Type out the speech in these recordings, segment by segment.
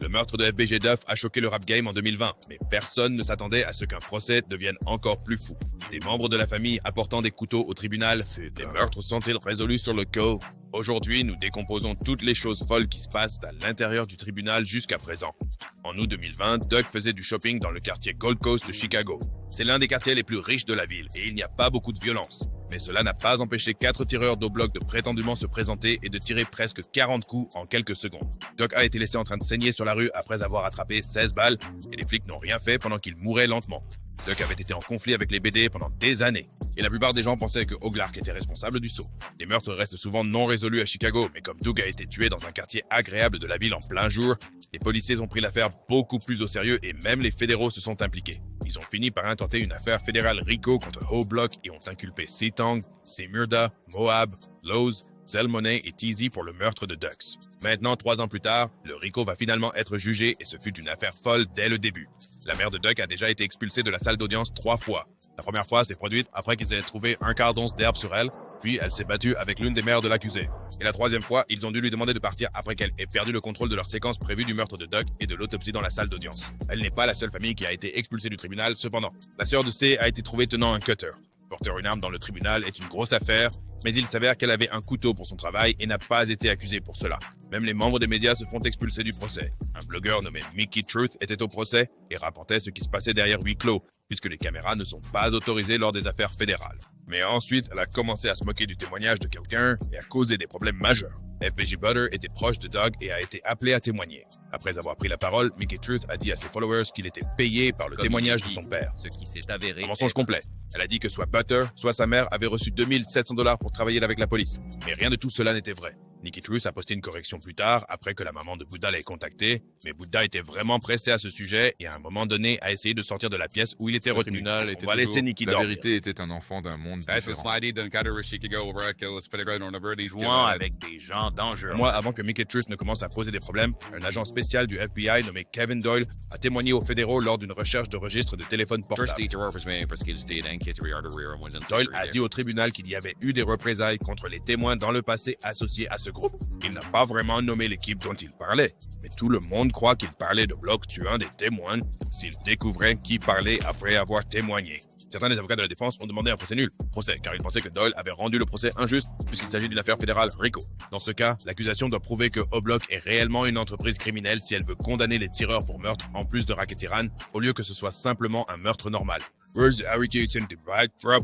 Le meurtre de FBG Duff a choqué le rap game en 2020, mais personne ne s'attendait à ce qu'un procès devienne encore plus fou. Des membres de la famille apportant des couteaux au tribunal, des meurtres sont-ils résolus sur le coup? Aujourd'hui, nous décomposons toutes les choses folles qui se passent à l'intérieur du tribunal jusqu'à présent. En août 2020, Doug faisait du shopping dans le quartier Gold Coast de Chicago. C'est l'un des quartiers les plus riches de la ville et il n'y a pas beaucoup de violence. Mais cela n'a pas empêché 4 tireurs d'au bloc de prétendument se présenter et de tirer presque 40 coups en quelques secondes. Doug a été laissé en train de saigner sur la rue après avoir attrapé 16 balles et les flics n'ont rien fait pendant qu'il mourait lentement. Doug avait été en conflit avec les BD pendant des années et la plupart des gens pensaient que O'Glark était responsable du saut. Les meurtres restent souvent non résolus à Chicago, mais comme Doug a été tué dans un quartier agréable de la ville en plein jour, les policiers ont pris l'affaire beaucoup plus au sérieux et même les fédéraux se sont impliqués. Ils ont fini par intenter une affaire fédérale RICO contre O-Block et ont inculpé Setong, Semurda, Moab, Lowe's, Zelmoney et TZ pour le meurtre de Dux. Maintenant, 3 ans plus tard, le RICO va finalement être jugé et ce fut une affaire folle dès le début. La mère de Duck a déjà été expulsée de la salle d'audience 3 fois. La première fois s'est produite après qu'ils aient trouvé un quart d'once d'herbe sur elle, puis elle s'est battue avec l'une des mères de l'accusé. Et la troisième fois, ils ont dû lui demander de partir après qu'elle ait perdu le contrôle de leur séquence prévue du meurtre de Duck et de l'autopsie dans la salle d'audience. Elle n'est pas la seule famille qui a été expulsée du tribunal, cependant. La sœur de C a été trouvée tenant un cutter. Porter une arme dans le tribunal est une grosse affaire, mais il s'avère qu'elle avait un couteau pour son travail et n'a pas été accusée pour cela. Même les membres des médias se font expulser du procès. Un blogueur nommé Mickey Truth était au procès et rapportait ce qui se passait derrière huis clos, puisque les caméras ne sont pas autorisées lors des affaires fédérales. Mais ensuite, elle a commencé à se moquer du témoignage de quelqu'un et a causé des problèmes majeurs. FBG Butter était proche de Doug et a été appelé à témoigner. Après avoir pris la parole, Mickey Truth a dit à ses followers qu'il était payé par le témoignage de son père. Ce qui s'est avéré. Un mensonge complet. Elle a dit que soit Butter, soit sa mère avaient reçu 2700 $ pour travailler avec la police. Mais rien de tout cela n'était vrai. Nicky Truth a posté une correction plus tard, après que la maman de Buddha l'ait contacté, mais Buddha était vraiment pressé à ce sujet et à un moment donné a essé de sortir de la pièce où il était retenu. On va laisser Nicky dormir. La vérité était un enfant d'un monde différent. Jouant avec des gens dangereux. Un mois avant que Mickey Truth ne commence à poser des problèmes, un agent spécial du FBI nommé Kevin Doyle a témoigné aux fédéraux lors d'une recherche de registre de téléphone portable. Doyle a dit au tribunal qu'il y avait eu des représailles contre les témoins dans le passé associés à ce groupe. Il n'a pas vraiment nommé l'équipe dont il parlait, mais tout le monde croit qu'il parlait de Block tuant des témoins s'il découvrait qui parlait après avoir témoigné. Certains des avocats de la défense ont demandé un procès nul, car ils pensaient que Doyle avait rendu le procès injuste puisqu'il s'agit d'une affaire fédérale RICO. Dans ce cas, l'accusation doit prouver que O-Block est réellement une entreprise criminelle si elle veut condamner les tireurs pour meurtre en plus de racketeerage, au lieu que ce soit simplement un meurtre normal. Pour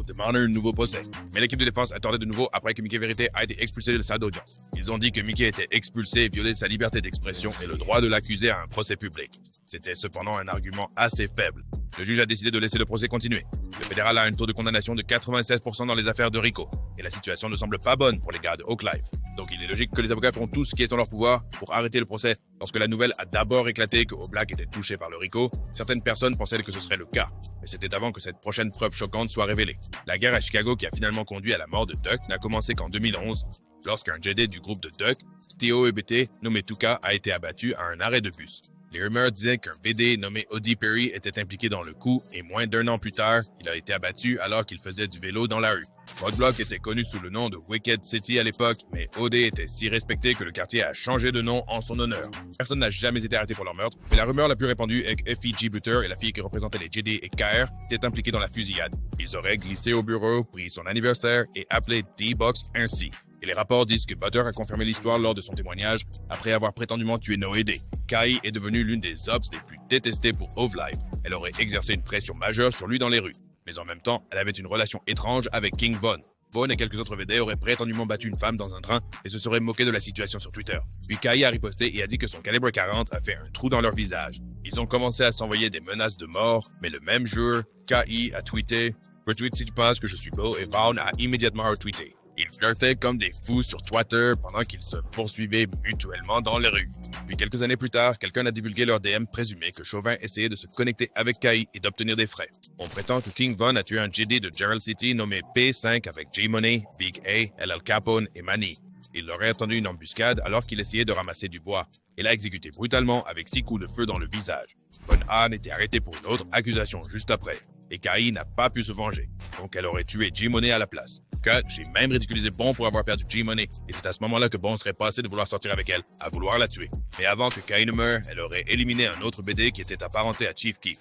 demander un nouveau procès. Mais l'équipe de défense attendait de nouveau après que Mickey Vérité a été expulsé de la salle d'audience. Ils ont dit que Mickey était expulsé et violait sa liberté d'expression et le droit de l'accusé à un procès public. C'était cependant un argument assez faible. Le juge a décidé de laisser le procès continuer. Le fédéral a un taux de condamnation de 96% dans les affaires de RICO. Et la situation ne semble pas bonne pour les gars de Oak Life. Donc il est logique que les avocats feront tout ce qui est en leur pouvoir pour arrêter le procès. Lorsque la nouvelle a d'abord éclaté que O-Black était touché par le RICO, certaines personnes pensaient que ce serait le cas. Mais c'était avant que cette prochaine preuve choquante soit révélée. La guerre à Chicago qui a finalement conduit à la mort de Duck n'a commencé qu'en 2011, lorsqu'un JD du groupe de Duck, Steo EBT, nommé Tuka, a été abattu à un arrêt de bus. Les rumeurs disaient qu'un BD nommé Odie Perry était impliqué dans le coup et moins d'1 an plus tard, il a été abattu alors qu'il faisait du vélo dans la rue. Roadblock était connu sous le nom de Wicked City à l'époque, mais OD était si respecté que le quartier a changé de nom en son honneur. Personne n'a jamais été arrêté pour leur meurtre, mais la rumeur la plus répandue est que F.E.G. Butter et la fille qui représentait les JD et KR étaient impliqués dans la fusillade. Ils auraient glissé au bureau, pris son anniversaire et appelé D-Box ainsi. Et les rapports disent que Butter a confirmé l'histoire lors de son témoignage après avoir prétendument tué Noédé. Kai est devenue l'une des ops les plus détestées pour Ovlive. Elle aurait exercé une pression majeure sur lui dans les rues. Mais en même temps, elle avait une relation étrange avec King Von. Von et quelques autres VD auraient prétendument battu une femme dans un train et se seraient moqués de la situation sur Twitter. Puis Kai a riposté et a dit que son calibre 40 a fait un trou dans leur visage. Ils ont commencé à s'envoyer des menaces de mort, mais le même jour, Kai a tweeté « Retweet si tu penses que je suis beau » et Vaughn a immédiatement retweeté. Ils flirtaient comme des fous sur Twitter pendant qu'ils se poursuivaient mutuellement dans les rues. Puis quelques années plus tard, quelqu'un a divulgué leur DM présumé que Chauvin essayait de se connecter avec Kai et d'obtenir des frais. On prétend que King Von a tué un JD de Gerald City nommé P5 avec J-Money, Big A, LL Capone et Manny. Il leur a tendu une embuscade alors qu'il essayait de ramasser du bois et l'a exécuté brutalement avec 6 coups de feu dans le visage. Von Hahn était arrêté pour une autre accusation juste après. Et Kai n'a pas pu se venger, donc elle aurait tué J-Money à la place. cas, j'ai même ridiculisé Bon pour avoir perdu G-Money, et c'est à ce moment-là que Bon serait passé de vouloir sortir avec elle, à vouloir la tuer. Mais avant que Kai ne meure, elle aurait éliminé un autre BD qui était apparenté à Chief Keef.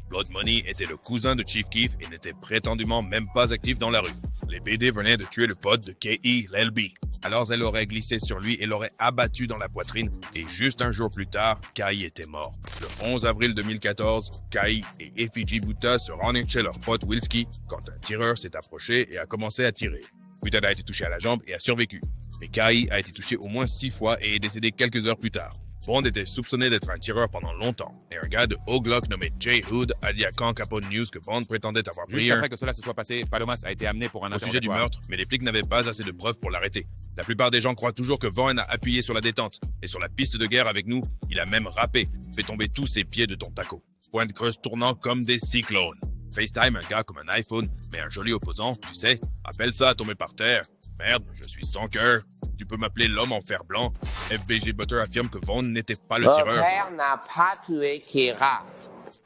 Blood Money était le cousin de Chief Keef et n'était prétendument même pas actif dans la rue. Les BD venaient de tuer le pote de K.E. l'LB. Alors elle aurait glissé sur lui et l'aurait abattu dans la poitrine, et juste un jour plus tard, Kai était mort. Le 11 avril 2014, Kai et Efiji Buta se rendaient chez leur pote Wilski quand un tireur s'est approché et a commencé à tirer. Buta a été touché à la jambe et a survécu. Mais Kai a été touché au moins 6 fois et est décédé quelques heures plus tard. Bond était soupçonné d'être un tireur pendant longtemps, et un gars de O'Glock nommé Jay Hood a dit à Con Capone News que Bond prétendait avoir pris Juste après que cela se soit passé, Palomas a été amené pour un au sujet du interrogatoire. meurtre, mais les flics n'avaient pas assez de preuves pour l'arrêter. La plupart des gens croient toujours que Vaughn a appuyé sur la détente, et sur la piste de guerre avec nous, il a même rappé, fait tomber tous ses pieds de ton taco. Pointe creuse tournant comme des cyclones. FaceTime un gars comme un iPhone, mais un joli opposant, tu sais, appelle ça à tomber par terre. Merde, je suis sans cœur. Tu peux m'appeler l'homme en fer blanc. FBG Butter affirme que Vaughn n'était pas le tireur. Mon père n'a pas tué Kira.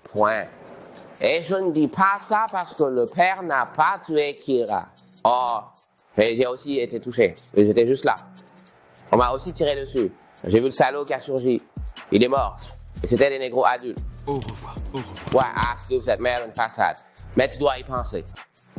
Point. Et je ne dis pas ça parce que le père n'a pas tué Kira. Oh, et j'ai aussi été touché. J'étais juste là. On m'a aussi tiré dessus. J'ai vu le salaud qui a surgi. Il est mort. Et c'était des négros adultes. Au revoir, au revoir. Ouais, ask cette merde une façade. Mais tu dois y penser.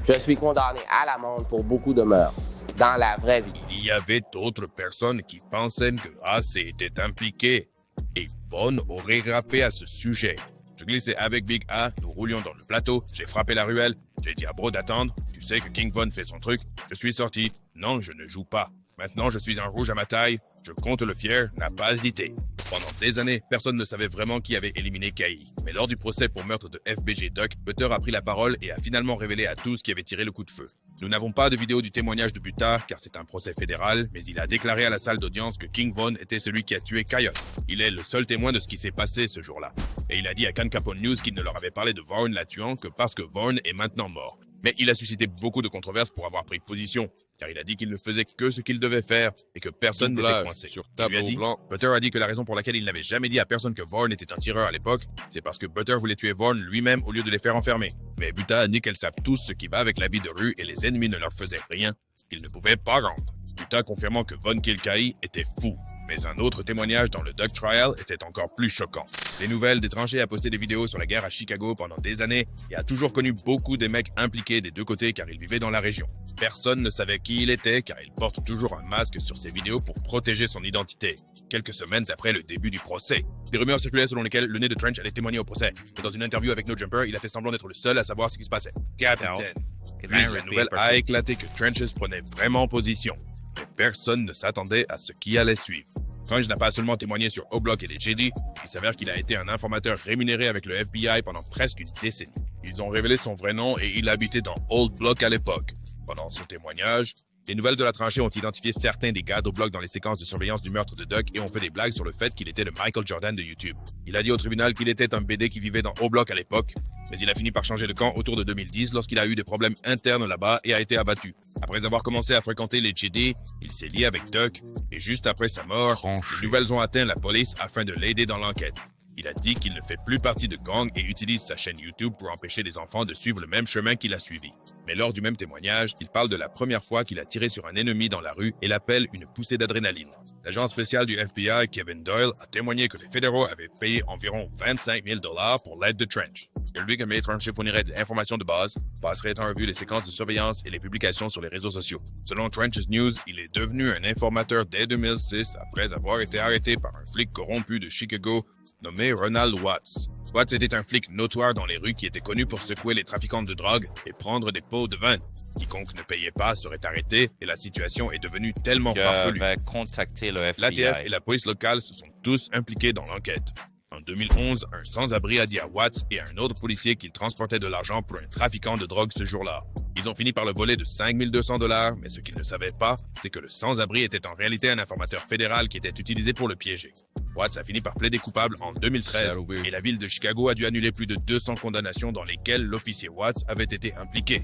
Je suis condamné à l'amende pour beaucoup de meurtres. Dans la vraie vie. Il y avait d'autres personnes qui pensaient que AC était impliqué. Et Vaughn aurait rappé à ce sujet. Je glissais avec Big A, nous roulions dans le plateau, j'ai frappé la ruelle, j'ai dit à Bro d'attendre, tu sais que King Von fait son truc, je suis sorti. Non, je ne joue pas. Maintenant, je suis un rouge à ma taille, je compte le fier, n'a pas hésité. Pendant des années, personne ne savait vraiment qui avait éliminé Kai. Mais lors du procès pour meurtre de FBG Duck, Butter a pris la parole et a finalement révélé à tous qui avait tiré le coup de feu. Nous n'avons pas de vidéo du témoignage de Butter car c'est un procès fédéral, mais il a déclaré à la salle d'audience que King Von était celui qui a tué Coyote. Il est le seul témoin de ce qui s'est passé ce jour-là. Et il a dit à Con Capone News qu'il ne leur avait parlé de Vaughn la tuant que parce que Vaughn est maintenant mort. Mais il a suscité beaucoup de controverses pour avoir pris position, car il a dit qu'il ne faisait que ce qu'il devait faire et que personne n'était coincé. Sur Il lui a tableau dit, blanc. Butter a dit que la raison pour laquelle il n'avait jamais dit à personne que Vaughn était un tireur à l'époque, c'est parce que Butter voulait tuer Vaughn lui-même au lieu de les faire enfermer. Mais Butter a dit qu'elles savent tous ce qui va avec la vie de rue et les ennemis ne leur faisaient rien, qu'ils ne pouvaient pas rendre. Butter confirmant que Von Kilkai était fou. Mais un autre témoignage dans le Duck Trial était encore plus choquant. Les Nouvelles des Tranchées a posté des vidéos sur la guerre à Chicago pendant des années et a toujours connu beaucoup des mecs impliqués des deux côtés car ils vivaient dans la région. Personne ne savait qui il était car il porte toujours un masque sur ses vidéos pour protéger son identité. Quelques semaines après le début du procès, des rumeurs circulaient selon lesquelles le nez de Trench allait témoigner au procès. Mais dans une interview avec No Jumper, il a fait semblant d'être le seul à savoir ce qui se passait. Capitaine. Puis la nouvelle a éclaté que Trenches prenait vraiment position. Mais personne ne s'attendait à ce qui allait suivre. Trench n'a pas seulement témoigné sur O-Block et les JD, il s'avère qu'il a été un informateur rémunéré avec le FBI pendant presque une décennie. Ils ont révélé son vrai nom et il habitait dans Old Block à l'époque. Pendant son témoignage, les Nouvelles de la Tranchée ont identifié certains des gars d'O-Block dans les séquences de surveillance du meurtre de Duck et ont fait des blagues sur le fait qu'il était le Michael Jordan de YouTube. Il a dit au tribunal qu'il était un BD qui vivait dans O-Block à l'époque, mais il a fini par changer de camp autour de 2010 lorsqu'il a eu des problèmes internes là-bas et a été abattu. Après avoir commencé à fréquenter les JD, il s'est lié avec Duck et juste après sa mort, les Nouvelles ont atteint la police afin de l'aider dans l'enquête. Il a dit qu'il ne fait plus partie de gang et utilise sa chaîne YouTube pour empêcher les enfants de suivre le même chemin qu'il a suivi. Mais lors du même témoignage, il parle de la première fois qu'il a tiré sur un ennemi dans la rue et l'appelle une poussée d'adrénaline. L'agent spécial du FBI, Kevin Doyle, a témoigné que les fédéraux avaient payé environ 25 000 $ pour l'aide de Trench. Et lui, comme Trench fournirait des informations de base, passerait en revue les séquences de surveillance et les publications sur les réseaux sociaux. Selon Trench's News, il est devenu un informateur dès 2006 après avoir été arrêté par un flic corrompu de Chicago nommé Ronald Watts. Watts était un flic notoire dans les rues qui était connu pour secouer les trafiquants de drogue et prendre des pots de vin. Quiconque ne payait pas serait arrêté et la situation est devenue tellement farfelue. Va contacter le FBI. L'ATF et la police locale se sont tous impliqués dans l'enquête. En 2011, un sans-abri a dit à Watts et à un autre policier qu'il transportait de l'argent pour un trafiquant de drogue ce jour-là. Ils ont fini par le voler de 5 200 $, mais ce qu'ils ne savaient pas, c'est que le sans-abri était en réalité un informateur fédéral qui était utilisé pour le piéger. Watts a fini par plaider coupable en 2013 et la ville de Chicago a dû annuler plus de 200 condamnations dans lesquelles l'officier Watts avait été impliqué.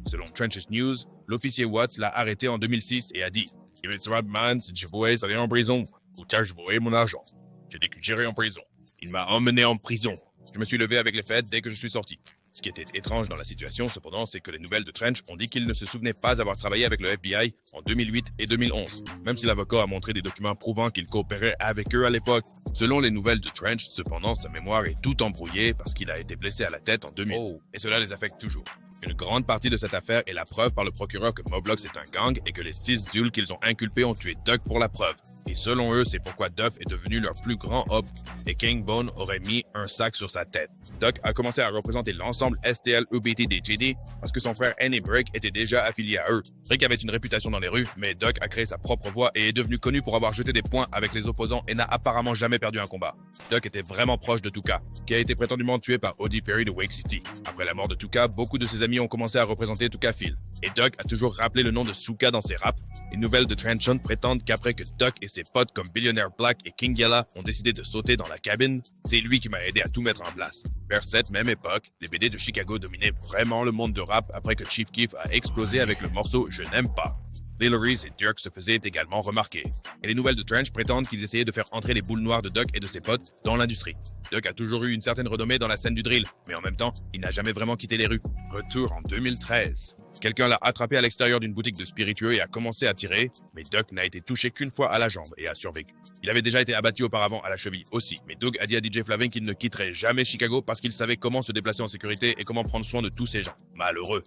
Selon Trench's News, l'officier Watts l'a arrêté en 2006 et a dit « If it's right man, si je voulais aller en prison, ou tard je voulais mon argent. J'ai dit que j'irai en prison. Il m'a emmené en prison. Je me suis levé avec les faits dès que je suis sorti. Ce qui était étrange dans la situation, cependant, c'est que les nouvelles de Trench ont dit qu'il ne se souvenait pas avoir travaillé avec le FBI en 2008 et 2011, même si l'avocat a montré des documents prouvant qu'il coopérait avec eux à l'époque. Selon les nouvelles de Trench, cependant, sa mémoire est tout embrouillée parce qu'il a été blessé à la tête en 2000, et cela les affecte toujours. Une grande partie de cette affaire est la preuve par le procureur que Moblox est un gang et que les 6 Zuls qu'ils ont inculpés ont tué Duck pour la preuve. Et selon eux, c'est pourquoi Duff est devenu leur plus grand hope et King Bone aurait mis un sac sur sa tête. Duck a commencé à représenter l'ensemble STL-UBT des JD parce que son frère N et Brick étaient déjà affiliés à eux. Rick avait une réputation dans les rues, mais Duck a créé sa propre voix et est devenu connu pour avoir jeté des points avec les opposants et n'a apparemment jamais perdu un combat. Duck était vraiment proche de Tuka, qui a été prétendument tué par Odie Perry de Wake City. Après la mort de Tuka, beaucoup de ses amis ont commencé à représenter Tuka Phil. Et Duck a toujours rappelé le nom de Suka dans ses raps. Les nouvelles de Trenchon prétendent qu'après que Duck et ses potes comme Billionaire Black et King Yella ont décidé de sauter dans la cabine, c'est lui qui m'a aidé à tout mettre en place. Vers cette même époque, les BD de Chicago dominaient vraiment le monde de rap après que Chief Keef a explosé avec le morceau Je n'aime pas. Lil Reese et Dirk se faisaient également remarquer. Et les nouvelles de Trench prétendent qu'ils essayaient de faire entrer les boules noires de Duck et de ses potes dans l'industrie. Duck a toujours eu une certaine renommée dans la scène du drill, mais en même temps, il n'a jamais vraiment quitté les rues. Retour en 2013. Quelqu'un l'a attrapé à l'extérieur d'une boutique de spiritueux et a commencé à tirer, mais Duck n'a été touché qu'une fois à la jambe et a survécu. Il avait déjà été abattu auparavant à la cheville aussi, mais Doug a dit à DJ Flavin qu'il ne quitterait jamais Chicago parce qu'il savait comment se déplacer en sécurité et comment prendre soin de tous ces gens. Malheureux.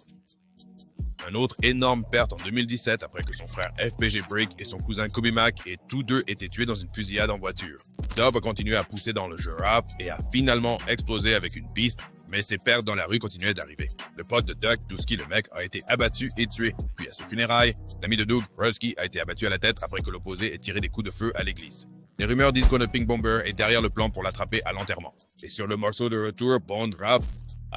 Un autre énorme perte en 2017 après que son frère FBG Brick et son cousin Kobe Mac et tous deux été tués dans une fusillade en voiture. Dub a continué à pousser dans le jeu rap et a finalement explosé avec une piste, mais ses pertes dans la rue continuaient d'arriver. Le pote de Duck, Dusky le mec, a été abattu et tué. Puis à ses funérailles, l'ami de Doug, Rolski, a été abattu à la tête après que l'opposé ait tiré des coups de feu à l'église. Les rumeurs disent que le Pink Bomber est derrière le plan pour l'attraper à l'enterrement. Et sur le morceau de retour, Bond rap,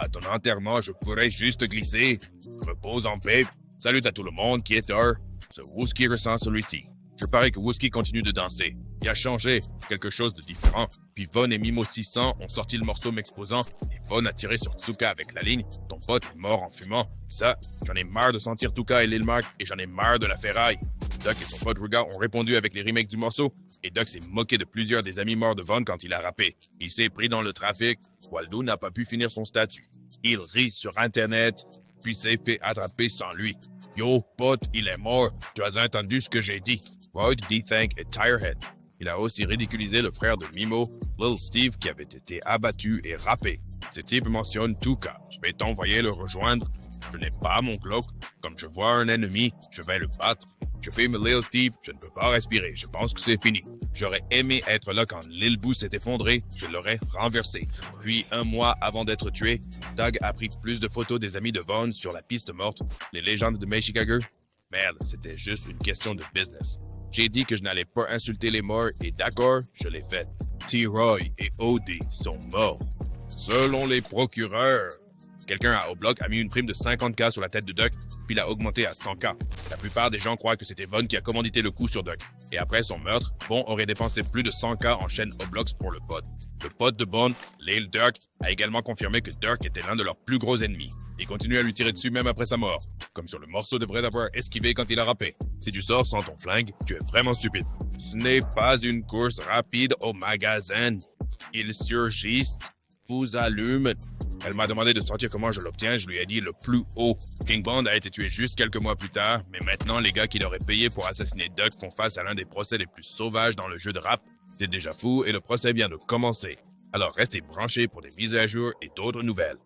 à ton enterrement, je pourrais juste glisser. Repose en paix. Salut à tout le monde qui est heureux. Ce Wooski ressent celui-ci. Je parie que Wooski continue de danser. Il a changé, quelque chose de différent. Puis Von et Mimo 600 ont sorti le morceau m'exposant et Von a tiré sur Tsuka avec la ligne. Ton pote est mort en fumant. Ça, j'en ai marre de sentir Tuka et Lil Mark et j'en ai marre de la ferraille. Duck et son pote Ruga ont répondu avec les remakes du morceau et Duck s'est moqué de plusieurs des amis morts de Von quand il a rappé. Il s'est pris dans le trafic. Waldo n'a pas pu finir son statut. Il rit sur Internet, puis s'est fait attraper sans lui. Yo, pote, il est mort. Tu as entendu ce que j'ai dit. Why did he thank a tirehead? Il a aussi ridiculisé le frère de Mimo, Lil Steve, qui avait été abattu et rappé. Ce type mentionne Tuka. Je vais t'envoyer le rejoindre. Je n'ai pas mon Glock. Comme je vois un ennemi, je vais le battre. Je filme Lil Steve, je ne peux pas respirer. Je pense que c'est fini. J'aurais aimé être là quand Lil Boo s'est effondré. Je l'aurais renversé. Puis, un mois avant d'être tué, Doug a pris plus de photos des amis de Vaughn sur la piste morte. Les légendes de May Chicago. Merde, c'était juste une question de business. J'ai dit que je n'allais pas insulter les morts et d'accord, je l'ai fait. T-Roy et O.D. sont morts. Selon les procureurs, quelqu'un à O-Block a mis une prime de 50K sur la tête de Duck, puis l'a augmenté à 100K. La plupart des gens croient que c'était Von qui a commandité le coup sur Duck. Et après son meurtre, Bon aurait dépensé plus de 100K en chaîne O-Blocks pour le pote. Le pote de Bon, Lil Durk, a également confirmé que Durk était l'un de leurs plus gros ennemis. Il continue à lui tirer dessus même après sa mort. Comme sur le morceau devrait d'avoir esquivé quand il a rappé. Si tu sors sans ton flingue, tu es vraiment stupide. Ce n'est pas une course rapide au magasin. Ils surgissent, vous allument. Elle m'a demandé de sortir comment je l'obtiens, je lui ai dit le plus haut. King Bond a été tué juste quelques mois plus tard, mais maintenant les gars qui l'auraient payé pour assassiner Duck font face à l'un des procès les plus sauvages dans le jeu de rap. C'est déjà fou et le procès vient de commencer. Alors restez branchés pour des mises à jour et d'autres nouvelles.